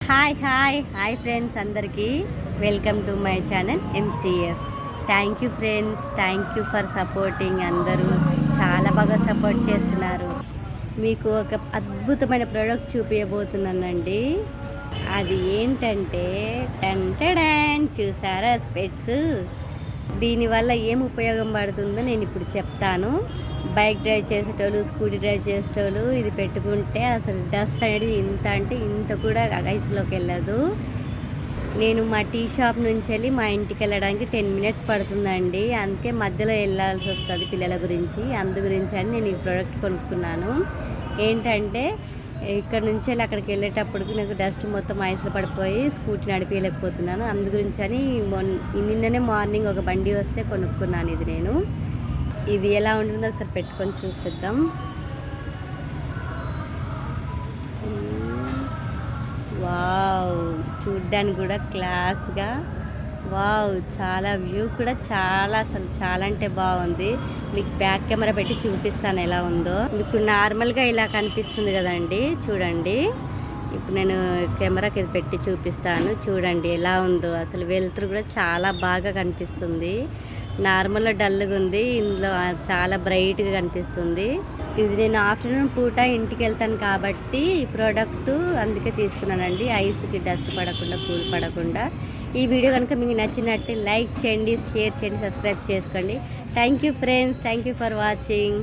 Hi friends అందరికీ welcome to my channel MCF. Thank you friends, thank you for supporting. అందరూ చాలా బాగా support చేస్తున్నారు. మీకు ఒక అద్భుతమైన ప్రోడక్ట్ చూపించబోతున్నానండి. అది ఏంటంటే చూసారా స్పెట్స్. దీనివల్ల ఏం ఉపయోగం పడుతుందో నేను ఇప్పుడు చెప్తాను. బైక్ డ్రైవ్ చేసేటోళ్ళు, స్కూటీ డ్రైవ్ చేసేటోళ్ళు ఇది పెట్టుకుంటే అసలు డస్ట్ అనేది ఇంత కూడా ఐస్లోకి వెళ్ళదు. నేను మా టీ షాప్ నుంచి వెళ్ళి మా ఇంటికి వెళ్ళడానికి 10 minutes పడుతుందండి. అందుకే మధ్యలో వెళ్ళాల్సి వస్తుంది పిల్లల గురించి. అందు గురించి అని నేను ఈ ప్రోడక్ట్ కొనుక్కున్నాను. ఏంటంటే ఇక్కడ నుంచి వెళ్ళి అక్కడికి వెళ్ళేటప్పటికి నాకు డస్ట్ మొత్తం ఐస్లో పడిపోయి స్కూటీ నడిపించలేకపోతున్నాను. అందు గురించి అని నిన్ననే మార్నింగ్ ఒక బండి వస్తే కొనుక్కున్నాను. ఇది ఎలా ఉంటుందో ఒకసారి పెట్టుకొని చూసిద్దాం. వావ్, చూడ్డానికి కూడా క్లాస్గా, వావ్, చాలా వ్యూ కూడా అసలు చాలా అంటే బాగుంది. మీకు బ్యాక్ కెమెరా పెట్టి చూపిస్తాను ఎలా ఉందో. ఇప్పుడు నార్మల్గా ఇలా కనిపిస్తుంది కదండి, చూడండి. ఇప్పుడు నేను కెమెరాకి పెట్టి చూపిస్తాను, చూడండి ఎలా ఉందో. అసలు వెలుతురు కూడా చాలా బాగా కనిపిస్తుంది. నార్మల్గా డల్గా ఉంది, ఇందులో చాలా బ్రైట్గా కనిపిస్తుంది. ఇది నేను ఆఫ్టర్నూన్ పూట ఇంటికి వెళ్తాను కాబట్టి ఈ ప్రోడక్ట్ అందుకే తీసుకున్నానండి. ఐస్కి డస్ట్ పడకుండా, కూల్ పడకుండా. ఈ వీడియో కనుక మీకు నచ్చినట్టు లైక్ చేయండి, షేర్ చేయండి, సబ్స్క్రైబ్ చేసుకోండి. Thank you friends, thank you for watching.